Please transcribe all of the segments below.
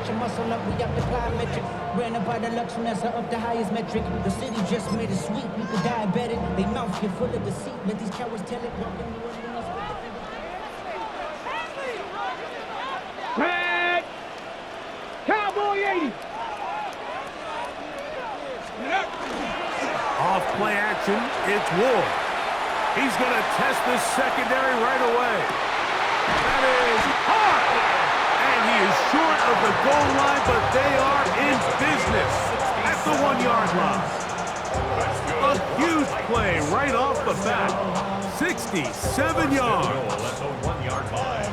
get your muscle up, we up the plyometric. Ran up by the Lux, that's up the highest metric. The city just made it sweet, you could diabetic. They mouth get full of deceit, let these cowards tell it. Tag! Cowboy 80! Off play action, it's Ward. He's going to test this secondary right away. That is hard! And he is short of the goal line, but they are in business at the 1-yard line. A huge play right off the bat. 67 yards. At the 1-yard line.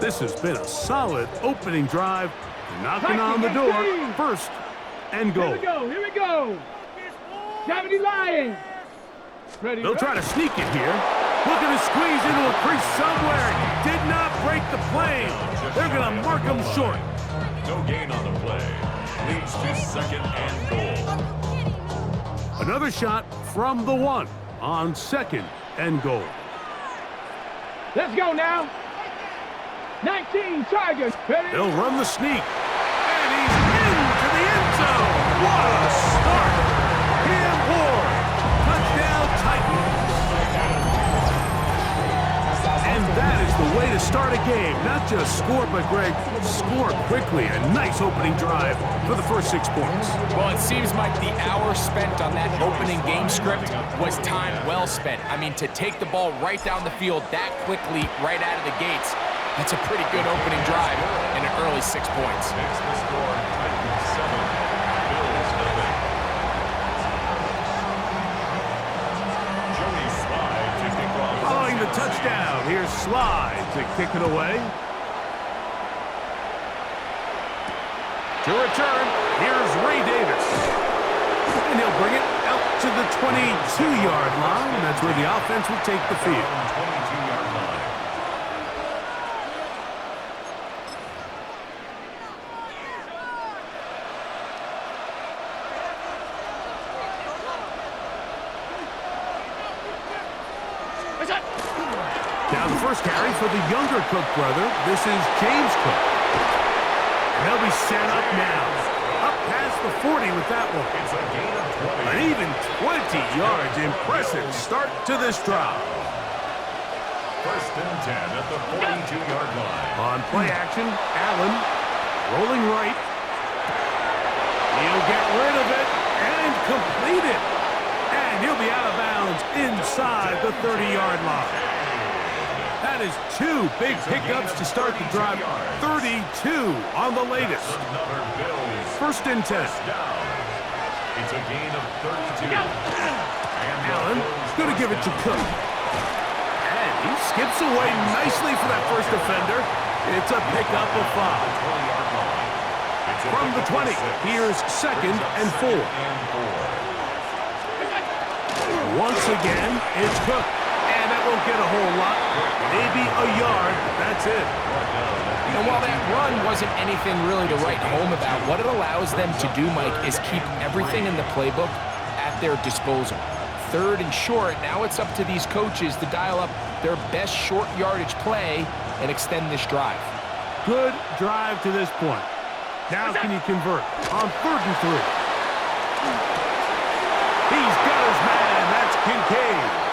This has been a solid opening drive. Knocking on the door. First and goal. Here we go. 70 Lions. Ready. They'll try to sneak it here. Looking to squeeze into a crease somewhere. Did not break the plane. They're going to mark him short. No gain on the play. Leads to second and goal. Another shot from the 1 on second and goal. Let's go now. 19 Chargers. Ready. They'll run the sneak. And he's into the end zone. What a start. Cam Ward. Touchdown Titans. And that is the way to start a game. Not just score, but Greg, score quickly. A nice opening drive for the first 6 points. Well, it seems like the hour spent on that opening game script was time well spent. I mean, to take the ball right down the field that quickly right out of the gates, that's a pretty good opening drive and an early 6 points. Makes the score Titans 7, Bills 0. Joey Slide to kick off. Following the touchdown, here's Slide to kick it away. To return, here's Ray Davis. And he'll bring it out to the 22-yard line. That's where the offense will take the field. 22-yard line. Now the first carry for the younger Cook brother. This is James Cook. And they'll be set up now. Up past the 40 with that one. It's a gain of 20. An even 20 yards. Impressive start to this drive. First and 10 at the 42-yard line. On play action, Allen rolling right. He'll get rid of it and complete it. And he'll be out of bounds inside the 30-yard line. That is 2 big pickups to start the drive. 32 on the latest. Another Bills. First and 10. Down. It's a gain of 32. And Allen going to give it to Cook. And he skips away nicely for that first defender. It's a pickup of 5. From the 20, here's second and 4. Once again, it's Cook. And that won't get a whole lot. Maybe a yard. That's it. And while that run wasn't anything really to write home about, what it allows them to do, Mike, is keep everything in the playbook at their disposal. Third and short, now it's up to these coaches to dial up their best short yardage play and extend this drive. Good drive to this point. Now can you convert on 3rd and 3? He's got his man. That's Kincaid.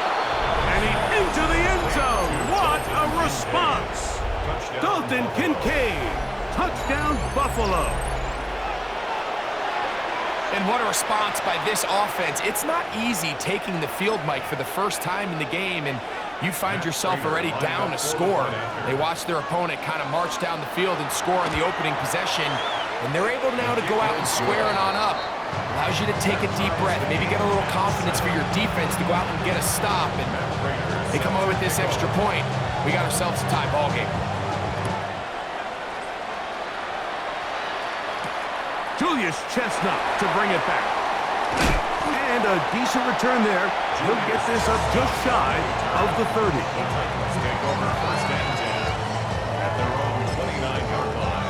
And he's into the end zone. What a response. Dalton Kincaid. Touchdown, Buffalo. And what a response by this offense. It's not easy taking the field, Mike, for the first time in the game, and you find yourself already down a score. They watch their opponent kind of march down the field and score on the opening possession, and they're able now to go out and square it on up. Allows you to take a deep breath, maybe get a little confidence for your defense to go out and get a stop, and they come away with this extra point. We got ourselves a tie ball game. Julius Chestnut to bring it back. And a decent return there. He'll get this up just shy of the 30. Let's take over first and 10 at their own 29-yard line.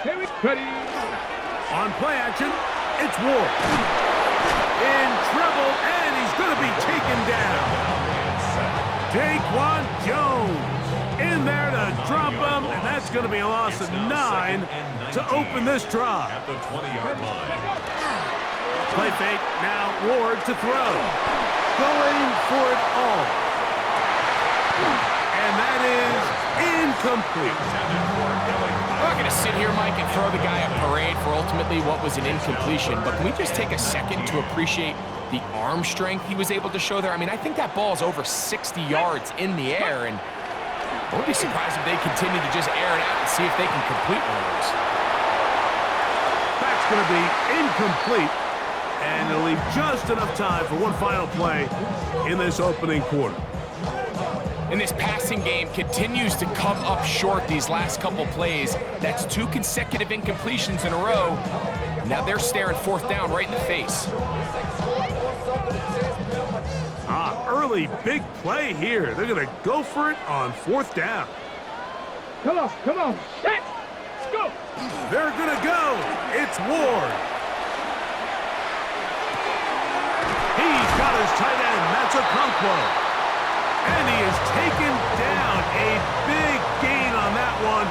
Ready. On play action, it's Ward. In trouble, and he's going to be taken down. Daquan Jones in there to drop him, and that's going to be a loss of 9 to open this drive. At the 20-yard line. Play fake, now Ward to throw. Going for it all. And that is incomplete. I'm not going to sit here, Mike, and throw the guy a parade for ultimately what was an incompletion, but can we just take a second to appreciate the arm strength he was able to show there? I mean, I think that ball is over 60 yards in the air, and I wouldn't be surprised if they continue to just air it out and see if they can complete one of those. That's going to be incomplete, and it'll leave just enough time for one final play in this opening quarter. And this passing game continues to come up short these last couple plays. That's 2 consecutive incompletions in a row. Now they're staring fourth down right in the face. Early big play here. They're going to go for it on fourth down. Come on, set, go. They're going to go. It's Ward. He's got his tight end. That's a Conquo. And he is taken down. A big gain on that one.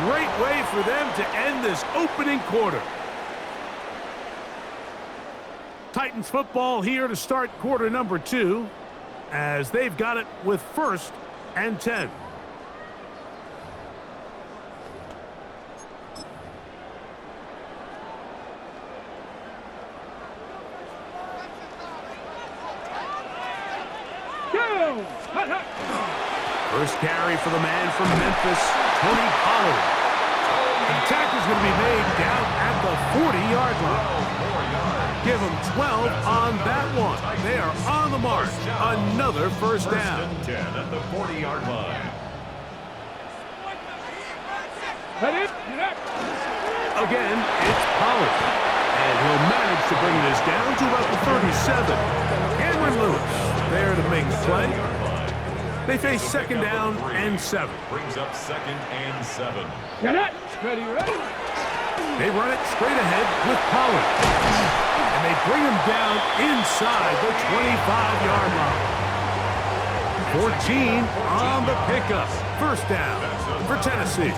Great way for them to end this opening quarter. Titans football here to start quarter number 2, as they've got it with 1st and 10. First carry for the man from Memphis, Tony Pollard. The tackle's going to be made down at the 40-yard line. Give them 12 on that one. They are on the march. Another first down. 10 at the 40-yard line. Again, it's Pollard. And he'll manage to bring this down to about the 37. Cameron Lewis there to make the play. They face second down and 7. Brings up 2nd and 7. Get it. Ready. They run it straight ahead with Pollard. And they bring him down inside the 25-yard line. 14 on the pickup. First down for Tennessee.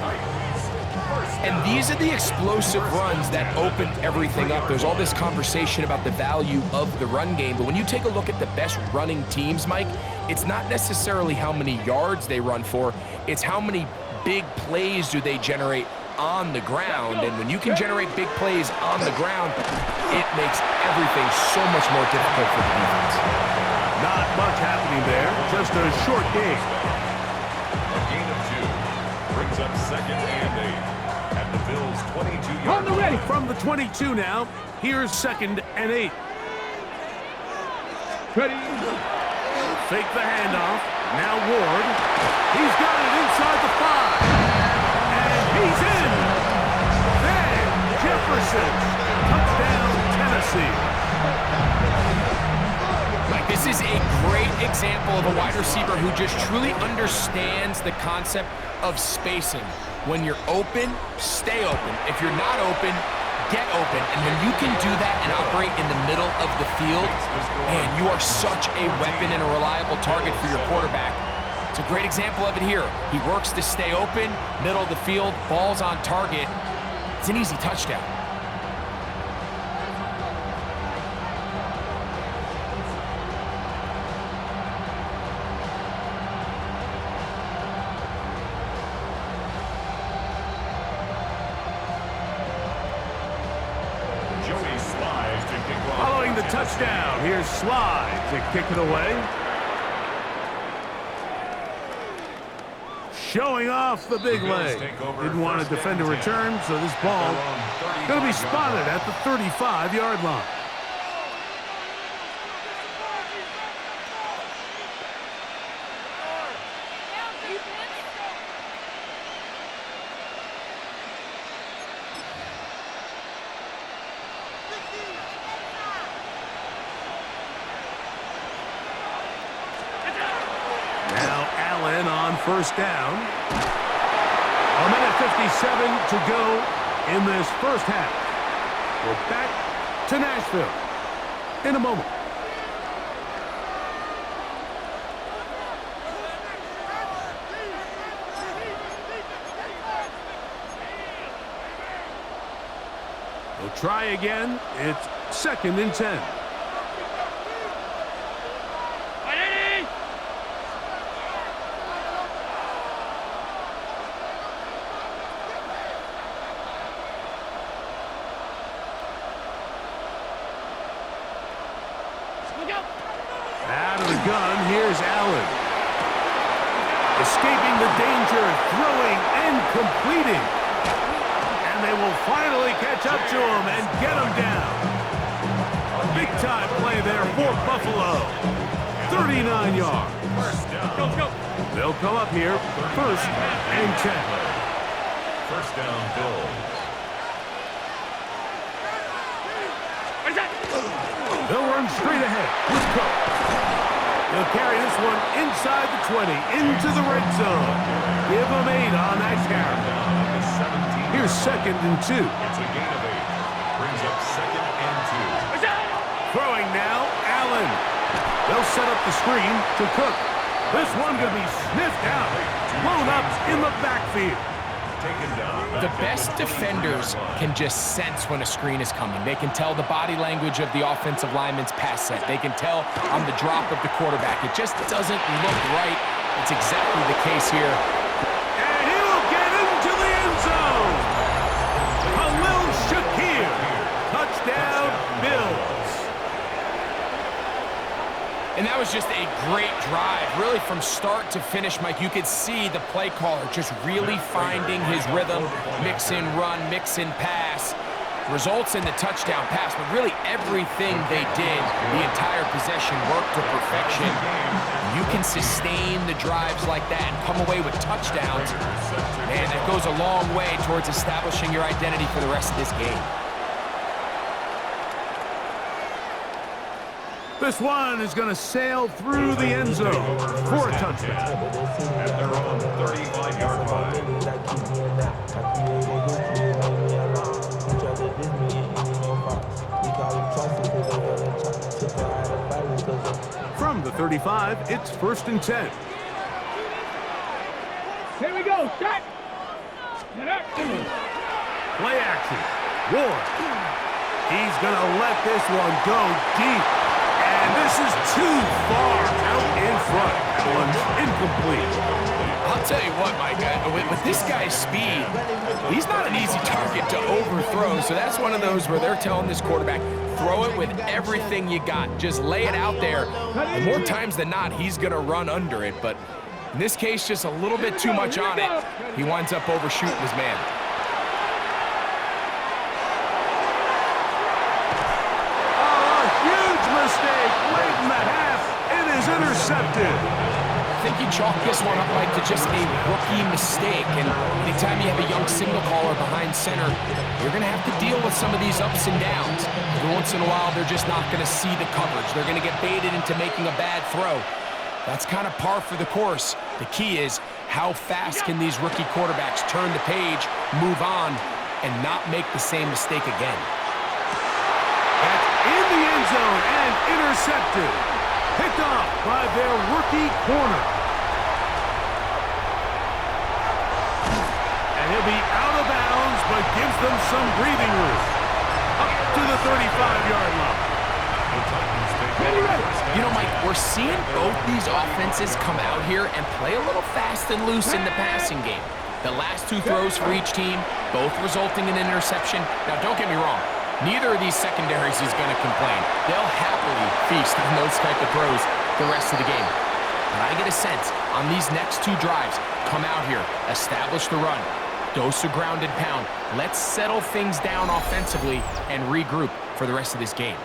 And these are the explosive runs that opened everything up. There's all this conversation about the value of the run game, but when you take a look at the best running teams, Mike, it's not necessarily how many yards they run for, it's how many big plays do they generate on the ground. And when you can generate big plays on the ground, it makes everything so much more difficult for the defense. Not much happening there, just a short game. A gain of 2. Brings up 2nd and 8. At the Bills' 22-yard line. Ready from the 22 now. Here's 2nd and 8. Ready. Fake the handoff. Now Ward. He's got it inside the 5. And he's in. Van Jefferson. Touchdown, Tennessee. Mike, this is a great example of a wide receiver who just truly understands the concept of spacing. When you're open, stay open. If you're not open, get open. And when you can do that and operate in the middle of the field, man, you are such a weapon and a reliable target for your quarterback. It's a great example of it here. He works to stay open, middle of the field, ball's on target. It's an easy touchdown. Following the touchdown, here's Slide to kick it away. Showing off the big leg. Didn't want to defend a return, so this ball going to be spotted at the 35-yard line. First down. A minute 57 to go in this first half. We're back to Nashville in a moment. They'll try again. It's 2nd and 10. Out of the gun, here's Allen. Escaping the danger, throwing and completing. And they will finally catch up to him and get him down. Big time play there for Buffalo. 39 yards. Go. They'll come up here, 1st and 10. First down, Bills. They'll run straight ahead with Cook. He'll carry this one inside the 20, into the red zone. Give him 8 on that carry. Here's 2nd and 2. It's a gain of 8. Brings up 2nd and 2. Throwing now, Allen. They'll set up the screen to Cook. This one going to be sniffed out. Blown up in the backfield. The best defenders can just sense when a screen is coming. They can tell the body language of the offensive lineman's pass set. They can tell on the drop of the quarterback. It just doesn't look right. It's exactly the case here. And he'll get into the end zone. Khalil Shakir. Touchdown, Bills. And that was just a great drive. Really from start to finish, Mike, you could see the play caller just really finding his rhythm. Mix in run, mix in pass. Results in the touchdown pass, but really everything they did, the entire possession worked to perfection. You can sustain the drives like that and come away with touchdowns. Man, that goes a long way towards establishing your identity for the rest of this game. This one is going to sail through the end zone for a touchdown. At their own 35-yard line. From the 35, it's 1st and 10. Here we go. Shot. Play action. Ward. He's going to let this one go deep. And this is too far out in front. That one's incomplete. I'll tell you what, Mike, with this guy's speed, he's not an easy target to overthrow. So that's one of those where they're telling this quarterback, throw it with everything you got. Just lay it out there. And more times than not, he's going to run under it. But in this case, just a little bit too much on it. He winds up overshooting his man. Mistake late in the half. It is intercepted. I think you chalk this one up, Mike, to just a rookie mistake. And anytime you have a young signal caller behind center, you're going to have to deal with some of these ups and downs. Every once in a while, they're just not going to see the coverage. They're going to get baited into making a bad throw. That's kind of par for the course. The key is how fast can these rookie quarterbacks turn the page, move on, and not make the same mistake again. That's in the end zone and intercepted. Picked off by their rookie corner. And he'll be out of bounds, but gives them some breathing room. Up to the 35-yard line. You know, Mike, we're seeing both these offenses come out here and play a little fast and loose in the passing game. The last 2 throws for each team, both resulting in an interception. Now, don't get me wrong. Neither of these secondaries is going to complain. They'll happily feast on those type of throws the rest of the game. But I get a sense on these next 2 drives, come out here, establish the run, dose of ground and pound. Let's settle things down offensively and regroup for the rest of this game.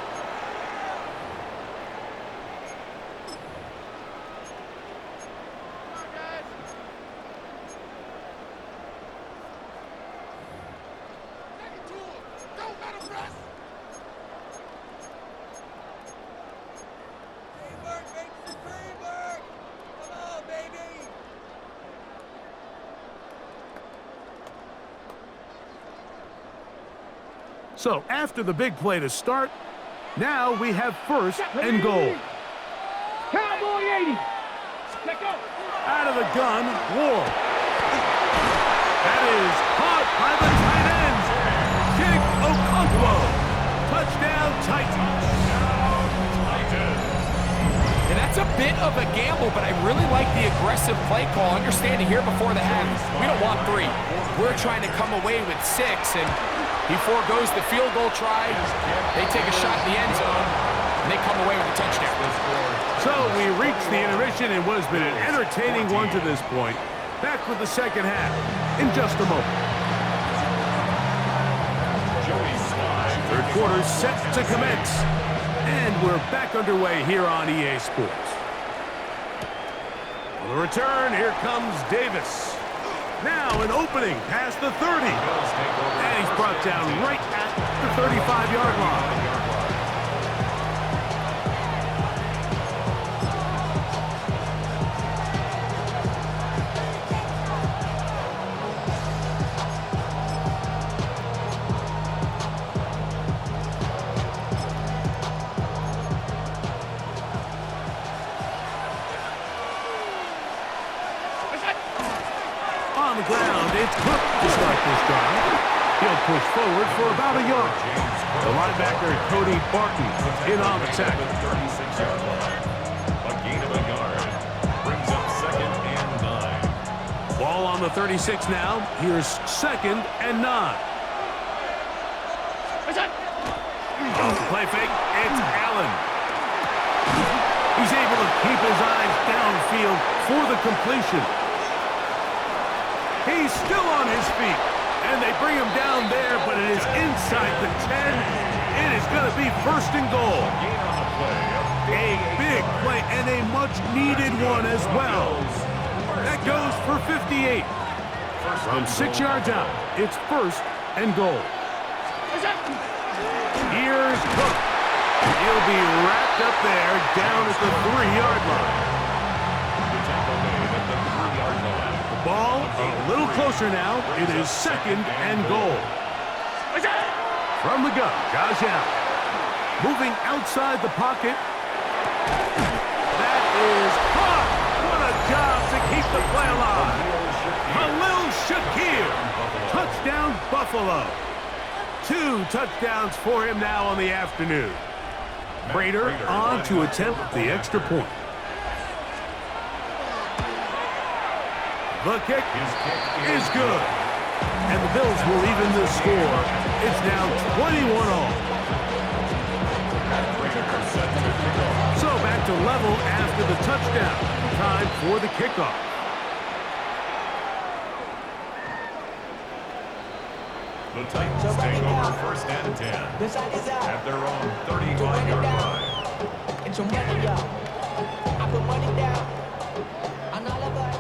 So after the big play to start, now we have first and goal. Cowboy 80. Let go. Out of the gun, Ward. That is caught by the tight ends. Jig Okonkwo. Touchdown, Titans. And that's a bit of a gamble, but I really like the aggressive play call. Understanding here before the half, we don't want 3. We're trying to come away with 6, and he foregoes the field goal try. They take a shot in the end zone, and they come away with a touchdown. So we reached the intermission in what has been an entertaining one to this point. Back with the second half in just a moment. Third quarter set to commence. And we're back underway here on EA Sports. On the return, here comes Davis. Now an opening past the 30. And he's brought down right at the 35-yard line. On the ground, it's Cook to start this drive. He'll push forward for about a yard. The linebacker, Cody Barton, in on the tackle. 36-yard line. A gain of a yard. Brings up second and 9. Ball on the 36 now. Here's second and 9. Off the play fake, it's Allen. He's able to keep his eyes downfield for the completion. He's still on his feet, and they bring him down there, but it is inside the 10. It is going to be first and goal. A big play and a much-needed one as well. That goes for 58. From 6 yards out, it's first and goal. Here's Cook. He'll be wrapped up there down at the 3-yard line. Ball a little closer now. It is second and goal. From the gun, Josh Allen. Moving outside the pocket. That is caught. What a job to keep the play alive. Khalil Shakir. Touchdown, Buffalo. 2 touchdowns for him now on the afternoon. Prater on to attempt the extra point. The kick is good. And the Bills will even the score. It's now 21-all. So back to level after the touchdown. Time for the kickoff. The Titans take over first and 10 at their own 35-yard line. It's your money, y'all. I put money down on all of us.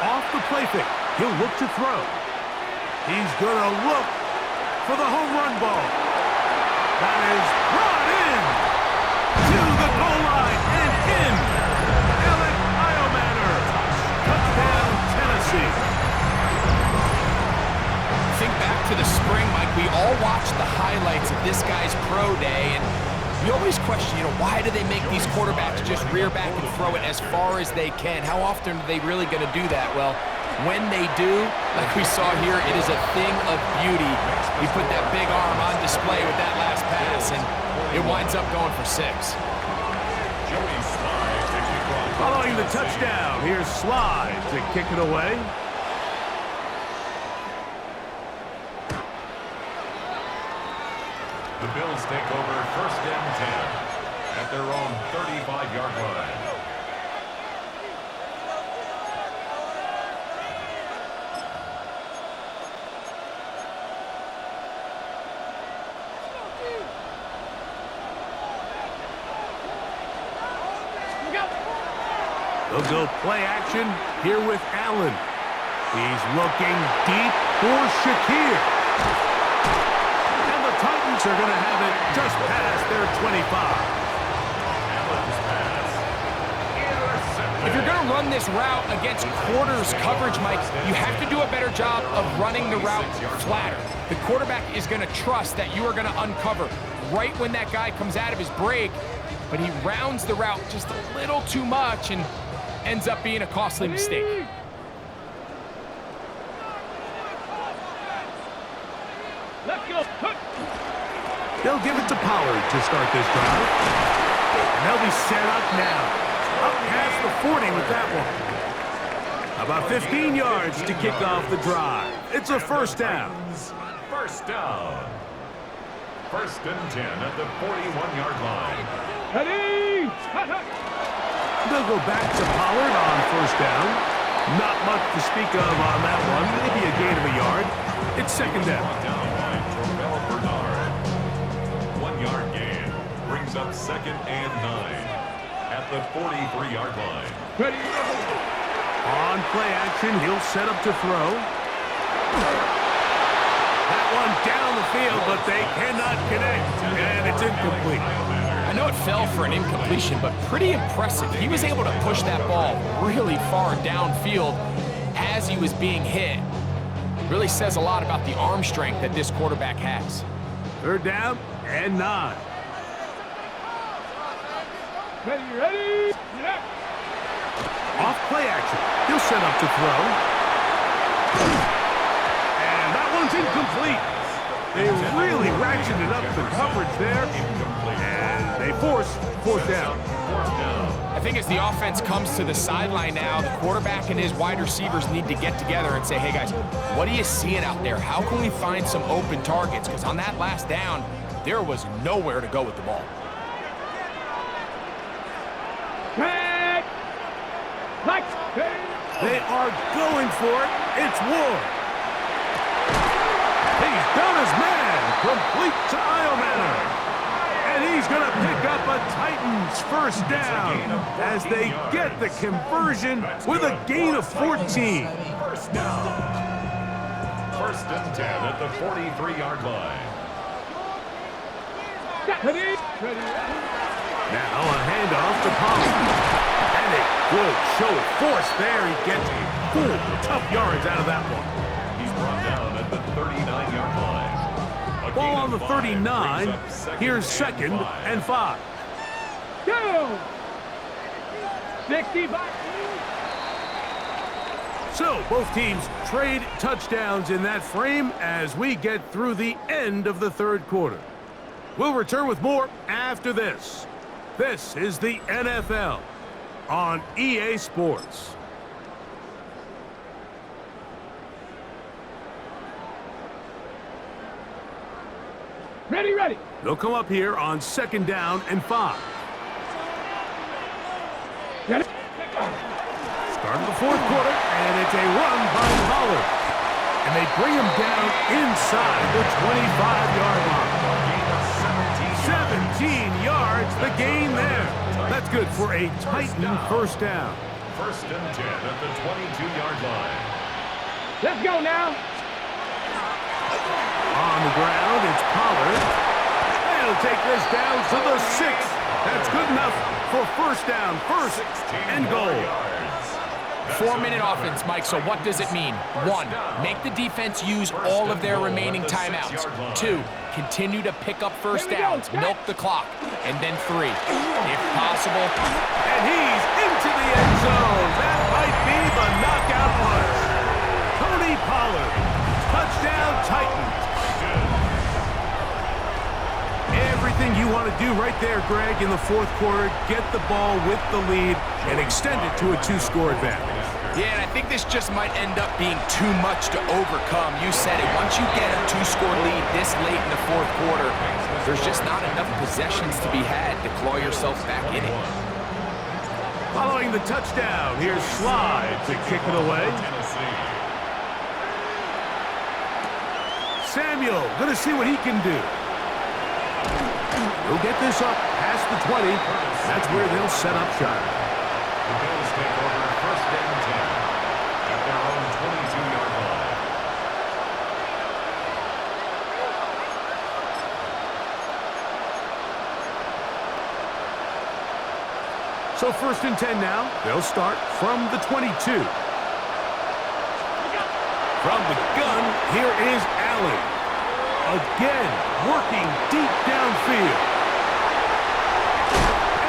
Off the play fake, he'll look to throw. He's going to look for the home run ball. That is brought in to the goal line and in. Alec Iomanner. Touchdown, Tennessee. Think back to the spring, Mike. We all watched the highlights of this guy's pro day, and you always question, why do they make these quarterbacks just rear back and throw it as far as they can? How often are they really going to do that? Well, when they do, like we saw here, it is a thing of beauty. He put that big arm on display with that last pass, and it winds up going for 6. Following the touchdown, here's Slide to kick it away. The Bills take over first and 10 at their own 35-yard line. They'll go play action here with Allen. He's looking deep for Shakir. And the Titans are going to have it just past their 25. Allen's pass intercepted. If you're going to run this route against quarters coverage, Mike, you have to do a better job of running the route flatter. The quarterback is going to trust that you are going to uncover right when that guy comes out of his break, but he rounds the route just a little too much and ends up being a costly mistake. Let's go. They'll give it to Pollard to start this drive. And they'll be set up now. Up past the 40 with that one. About 15 yards to kick off the drive. It's a first down. First down. First and 10 at the 41-yard line. Ready. They'll go back to Pollard on first down. Not much to speak of on that one. Maybe a gain of a yard. It's second down. Down by Terrell Bernard. 1-yard gain brings up second and 9 at the 43-yard line. Ready. On play action, he'll set up to throw. That one down the field, but they cannot connect, and it's incomplete. I know it fell for an incompletion, but pretty impressive. He was able to push that ball really far downfield as he was being hit. Really says a lot about the arm strength that this quarterback has. Third down and 9. Ready. Yeah. Off play action. He'll set up to throw. And that one's incomplete. They really ratcheted up the coverage there. And they force fourth down. I think as the offense comes to the sideline now, the quarterback and his wide receivers need to get together and say, hey guys, what are you seeing out there? How can we find some open targets? Because on that last down, there was nowhere to go with the ball. They are going for it. It's Ward. He's done his man. Complete to Iomanner. And he's going to pick up a Titans first down as they get the conversion with a gain of 14. First down. First and 10 at the 43-yard line. Now a handoff to Pollard. And a good show of force there. He gets 4 tough yards out of that one. He's brought down at the 39-yard line. Ball on the 39. Here's second and 5. Go. 65. So both teams trade touchdowns in that frame as we get through the end of the third quarter. We'll return with more after this. This is the NFL on EA Sports. Ready. They'll come up here on second down and 5. Ready. Start of the fourth quarter, and it's a run by Pollard. And they bring him down inside the 25-yard line. 17 yards, the gain there. That's good for a Titan first down. First and 10 at the 22-yard line. Let's go now. On the ground, it's Pollard. And he'll take this down to the 6. That's good enough for first down, first and goal. 4-minute offense, Mike, so what does it mean? 1, make the defense use all of their remaining timeouts. 2, continue to pick up first downs, milk the clock. And then 3, if possible. And he's into the end zone. That might be the knockout punch. Tony Pollard, touchdown Titans. Everything you want to do right there, Greg, in the fourth quarter, get the ball with the lead and extend it to a 2-score advantage. Yeah, and I think this just might end up being too much to overcome. You said it. Once you get a 2-score lead this late in the fourth quarter, there's just not enough possessions to be had to claw yourself back in it. Following the touchdown, here's Slide to kick it away. Samuel, going to see what he can do. He'll get this up past the 20. That's where they'll set up shop. The Bills take over first and 10 at their own 22-yard line. So 1st and 10 now. They'll start from the 22. From the gun, here is Allen. Again, working deep downfield.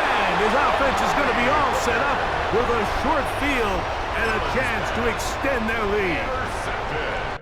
And his offense is going to be all set up with a short field and a chance to extend their lead. Intercepted.